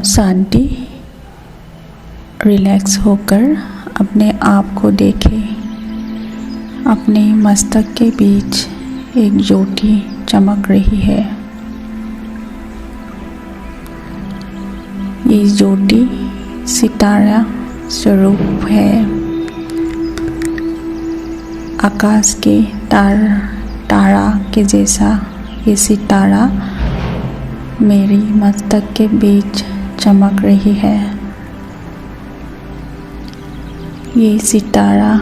शांति relax होकर अपने आप को देखें। अपने मस्तक के बीच एक ज्योति चमक रही है। ये ज्योति सितारा स्वरूप है। आकाश के तारा के जैसा ये सितारा मेरी मस्तक के बीच चमक रही है। ये सितारा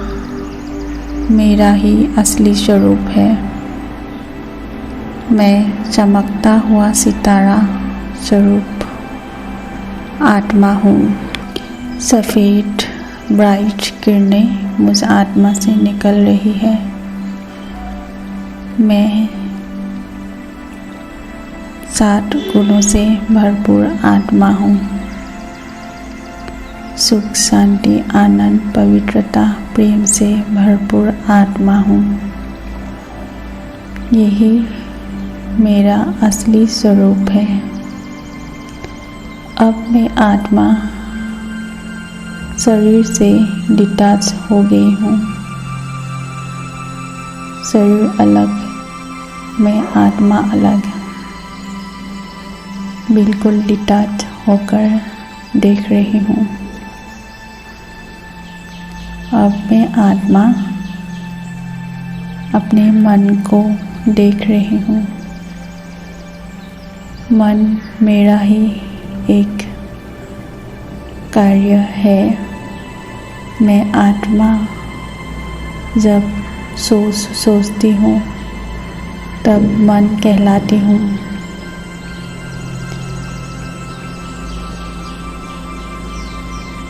मेरा ही असली स्वरूप है। मैं चमकता हुआ सितारा स्वरूप आत्मा हूँ। सफ़ेद ब्राइट किरणें मुझ आत्मा से निकल रही है। मैं 7 गुणों से भरपूर आत्मा हूँ। सुख, शांति, आनंद, पवित्रता, प्रेम से भरपूर आत्मा हूँ। यही मेरा असली स्वरूप है। अब मैं आत्मा शरीर से डिटैच हो गई हूँ। शरीर अलग, मैं आत्मा अलग, बिल्कुल डिटैच होकर देख रही हूँ। अब मैं आत्मा अपने मन को देख रही हूँ। मन मेरा ही एक कार्य है। मैं आत्मा जब सोचती हूँ तब मन कहलाती हूँ।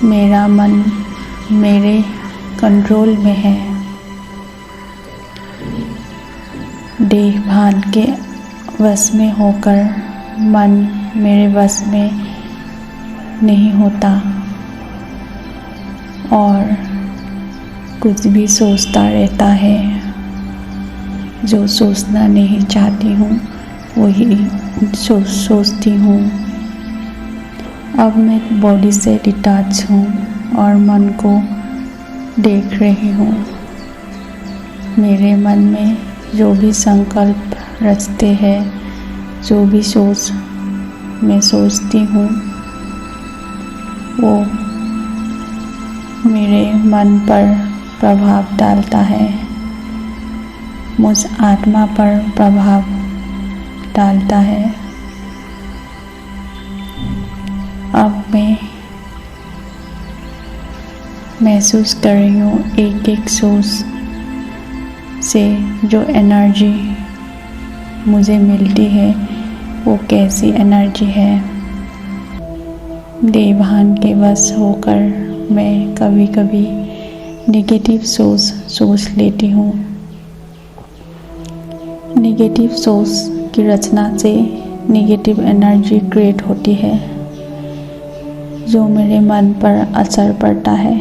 मेरा मन मेरे कंट्रोल में है। देह भान के वश में होकर मन मेरे वश में नहीं होता और कुछ भी सोचता रहता है। जो सोचना नहीं चाहती हूँ वही सोचती हूँ। अब मैं बॉडी से डिटैच हूँ और मन को देख रही हूँ। मेरे मन में जो भी संकल्प रचते हैं, जो भी सोच मैं सोचती हूँ, वो मेरे मन पर प्रभाव डालता है, मुझ आत्मा पर प्रभाव डालता है। अब मैं महसूस कर रही हूँ एक एक सोच से जो एनर्जी मुझे मिलती है वो कैसी एनर्जी है। देवान के वश होकर मैं कभी कभी नेगेटिव सोच लेती हूँ। नेगेटिव सोच की रचना से नेगेटिव एनर्जी क्रिएट होती है जो मेरे मन पर असर पड़ता है।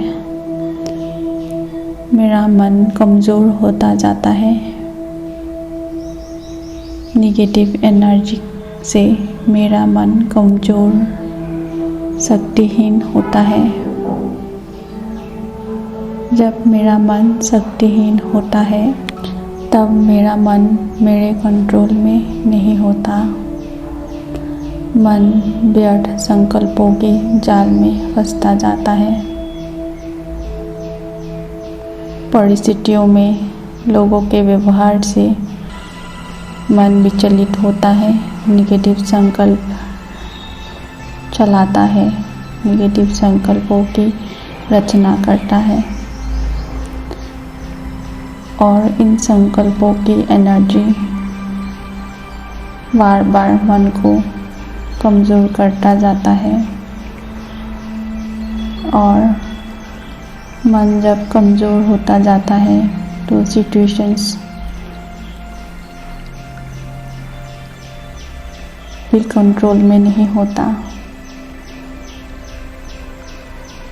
मेरा मन कमज़ोर होता जाता है। नेगेटिव एनर्जी से मेरा मन कमज़ोर, शक्तिहीन होता है। जब मेरा मन शक्तिहीन होता है तब मेरा मन मेरे कंट्रोल में नहीं होता। मन व्यर्थ संकल्पों के जाल में फंसता जाता है। परिस्थितियों में लोगों के व्यवहार से मन विचलित होता है, नेगेटिव संकल्प चलाता है, नेगेटिव संकल्पों की रचना करता है और इन संकल्पों की एनर्जी बार बार मन को कमज़ोर करता जाता है और मन जब कमज़ोर होता जाता है तो सिचुएशंस भी कंट्रोल में नहीं होता।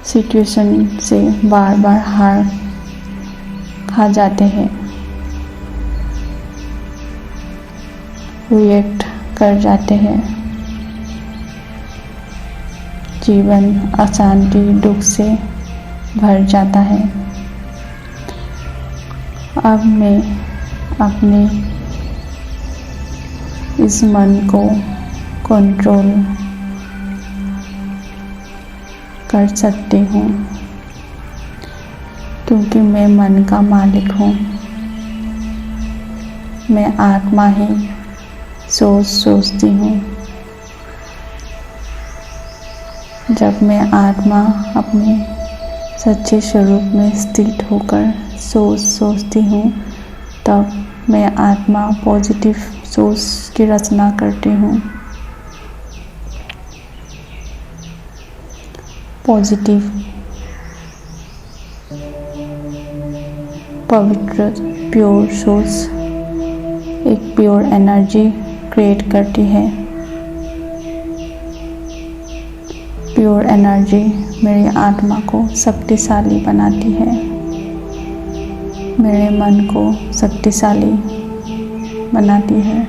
सिचुएशन से बार बार हार खा जाते हैं, रिएक्ट कर जाते हैं। जीवन अशांति दुख से भर जाता है। अब मैं अपने इस मन को कंट्रोल कर सकती हूँ, क्योंकि मैं मन का मालिक हूँ। मैं आत्मा ही सोचती हूँ। जब मैं आत्मा अपने सच्चे स्वरूप में स्थित होकर सोचती हूँ, तब मैं आत्मा पॉजिटिव सोच की रचना करती हूँ। पॉजिटिव पवित्र प्योर सोच एक प्योर एनर्जी क्रिएट करती है। प्योर एनर्जी मेरी आत्मा को शक्तिशाली बनाती है, मेरे मन को शक्तिशाली बनाती है।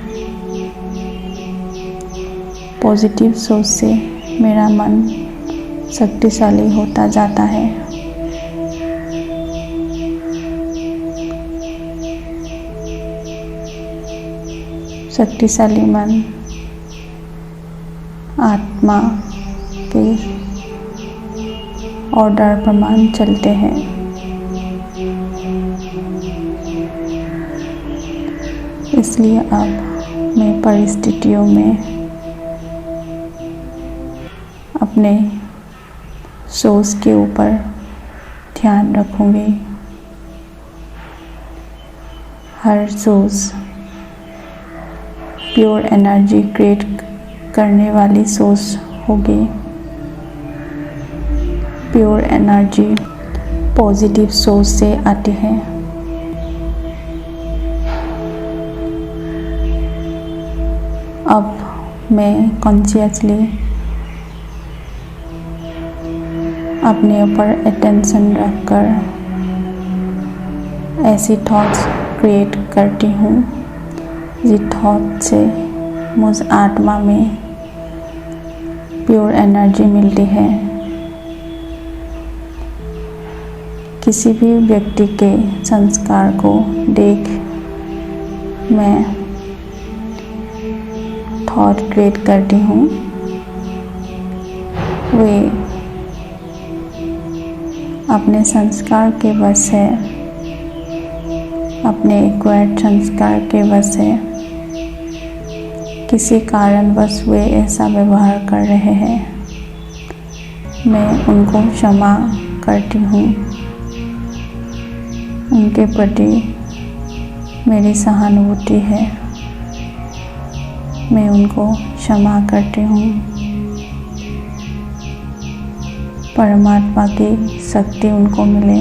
पॉजिटिव सोच से मेरा मन शक्तिशाली होता जाता है। शक्तिशाली मन आत्मा के ऑर्डर प्रमाण चलते हैं। इसलिए अब मैं परिस्थितियों में अपने सोच के ऊपर ध्यान रखूंगी। हर सोच प्योर एनर्जी क्रिएट करने वाली सोच होगी। प्योर एनर्जी पॉजिटिव सोच से आती है। अब मैं कॉन्शियसली अपने ऊपर अटेंशन रखकर ऐसी थॉट्स क्रिएट करती हूँ जिस थॉट से मुझ आत्मा में प्योर एनर्जी मिलती है। किसी भी व्यक्ति के संस्कार को देख मैं थॉट क्रिएट करती हूँ। वे अपने संस्कार के वश है, अपने एक्वायर्ड संस्कार के वश है। किसी कारणवश वे ऐसा व्यवहार कर रहे हैं। मैं उनको क्षमा करती हूँ। उनके प्रति मेरी सहानुभूति है। मैं उनको क्षमा करती हूँ। परमात्मा की शक्ति उनको मिले।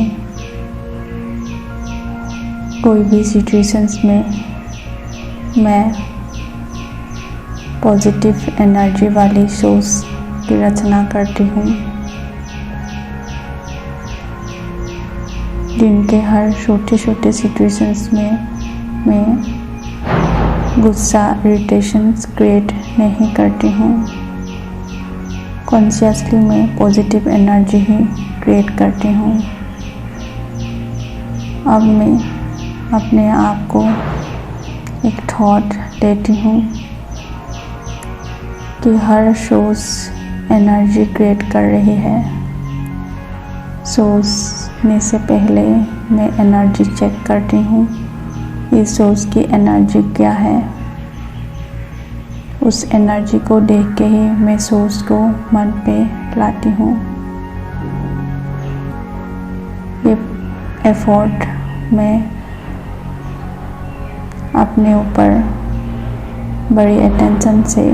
कोई भी सिचुएशंस में मैं पॉजिटिव एनर्जी वाली सोच की रचना करती हूँ। दिन के हर छोटे छोटे सिचुएशंस में मैं गुस्सा इरिटेशंस क्रिएट नहीं करती हूँ। कॉन्शियसली मैं पॉजिटिव एनर्जी ही क्रिएट करती हूँ। अब मैं अपने आप को एक थॉट देती हूँ कि हर सोच एनर्जी क्रिएट कर रही है। सोचने से पहले मैं एनर्जी चेक करती हूँ, इस सोच की एनर्जी क्या है। उस एनर्जी को देख के ही मैं सोच को मन पे लाती हूँ। ये एफर्ट मैं अपने ऊपर बड़ी अटेंशन से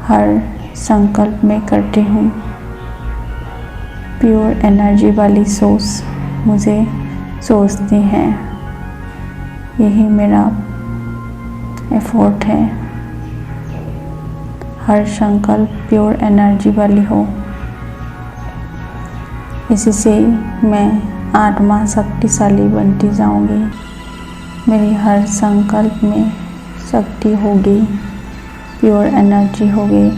हर संकल्प में करती हूँ। प्योर एनर्जी वाली सोच मुझे सोचती है। यही मेरा एफर्ट है। हर संकल्प प्योर एनर्जी वाली हो। इसी से मैं आत्मा शक्तिशाली बनती जाऊंगी। मेरी हर संकल्प में शक्ति होगी, प्योर एनर्जी होगी।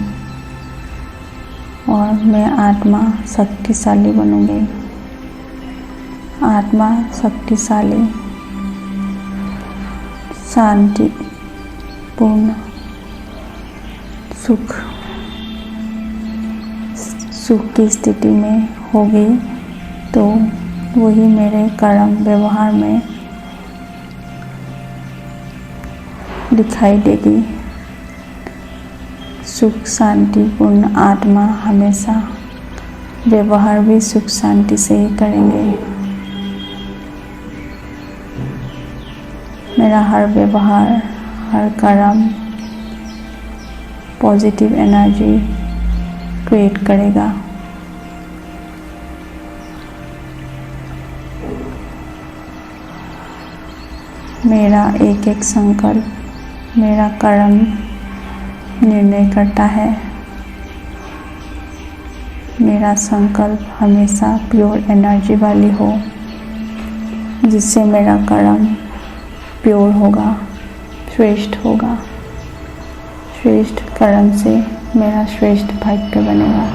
और मैं आत्मा शक्तिशाली बनूंगी। आत्मा शक्तिशाली, शांति पूर्ण, सुख की स्थिति में होगी तो वही मेरे कर्म व्यवहार में दिखाई देगी। सुख शांति पूर्ण आत्मा हमेशा व्यवहार भी सुख शांति से ही करेंगे। मेरा हर व्यवहार, हर कर्म पॉजिटिव एनर्जी क्रिएट करेगा। मेरा एक एक संकल्प, मेरा कर्म निर्णय करता है। मेरा संकल्प हमेशा प्योर एनर्जी वाली हो, जिससे मेरा कर्म प्योर होगा, श्रेष्ठ होगा। श्रेष्ठ कर्म से मेरा श्रेष्ठ भाग्य बनेगा।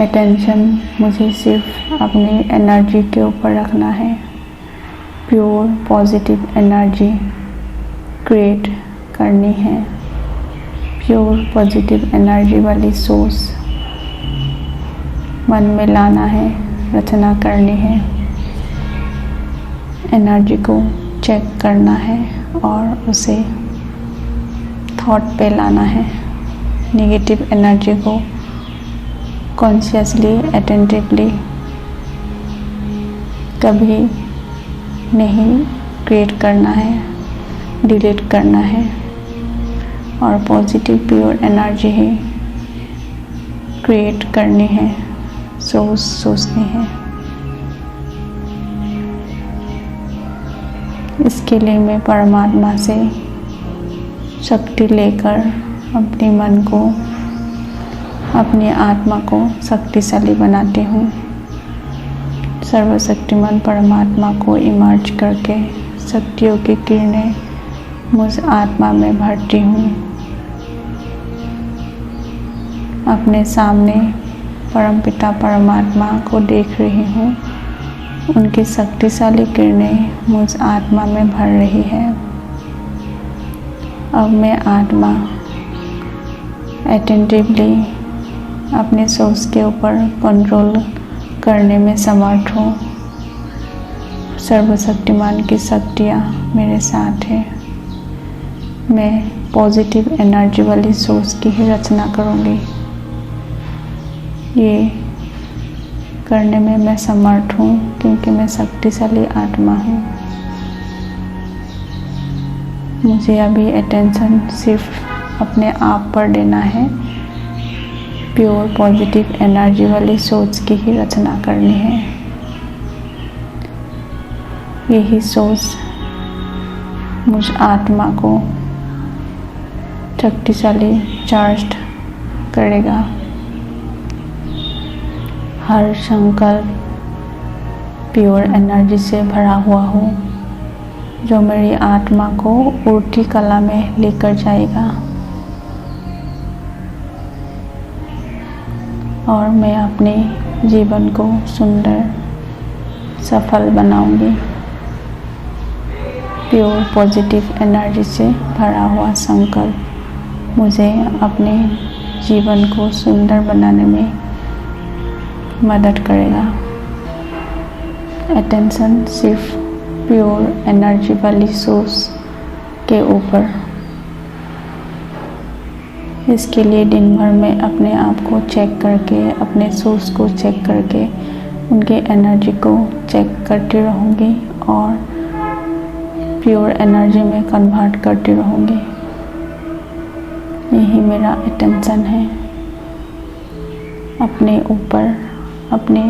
अटेंशन मुझे सिर्फ अपनी एनर्जी के ऊपर रखना है। प्योर पॉजिटिव एनर्जी क्रिएट करनी है। प्योर पॉजिटिव एनर्जी वाली सोच मन में लाना है, रचना करनी है। एनर्जी को चेक करना है और उसे थॉट पे लाना है। नेगेटिव एनर्जी को कॉन्शियसली, अटेंटिवली कभी नहीं क्रिएट करना है, डिलीट करना है और पॉजिटिव प्योर एनर्जी ही क्रिएट करनी है, सोचनी है। इसके लिए मैं परमात्मा से शक्ति लेकर अपने मन को, अपनी आत्मा को शक्तिशाली बनाती हूँ। सर्वशक्तिमान परमात्मा को इमर्ज करके शक्तियों की किरणें मुझ आत्मा में भरती हूँ। अपने सामने परमपिता परमात्मा को देख रही हूँ। उनकी शक्तिशाली किरणें मुझ आत्मा में भर रही है। अब मैं आत्मा अटेंटिवली अपने सोच के ऊपर कंट्रोल करने में समर्थ हूँ। सर्वशक्तिमान की शक्तियाँ मेरे साथ है। मैं पॉजिटिव एनर्जी वाली सोच की ही रचना करूँगी। ये करने में मैं समर्थ हूँ क्योंकि मैं शक्तिशाली आत्मा हूँ। मुझे अभी अटेंशन सिर्फ अपने आप पर देना है। प्योर पॉजिटिव एनर्जी वाली सोच की ही रचना करनी है। यही सोच मुझ आत्मा को शक्तिशाली चार्ज करेगा। हर संकल्प प्योर एनर्जी से भरा हुआ हो, जो मेरी आत्मा को उल्टी कला में लेकर जाएगा और मैं अपने जीवन को सुंदर, सफल बनाऊंगी। प्योर पॉजिटिव एनर्जी से भरा हुआ संकल्प मुझे अपने जीवन को सुंदर बनाने में मदद करेगा। अटेंशन सिर्फ प्योर एनर्जी वाली सोच के ऊपर। इसके लिए दिन भर में अपने आप को चेक करके, अपने सोच को चेक करके, उनके एनर्जी को चेक करती रहूँगी और प्योर एनर्जी में कन्वर्ट करती रहूँगी। यही मेरा अटेंशन है। अपने ऊपर, अपने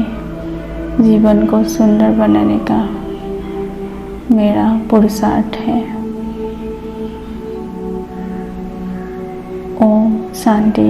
जीवन को सुंदर बनाने का मेरा पुरुषार्थ है। ओम शांति।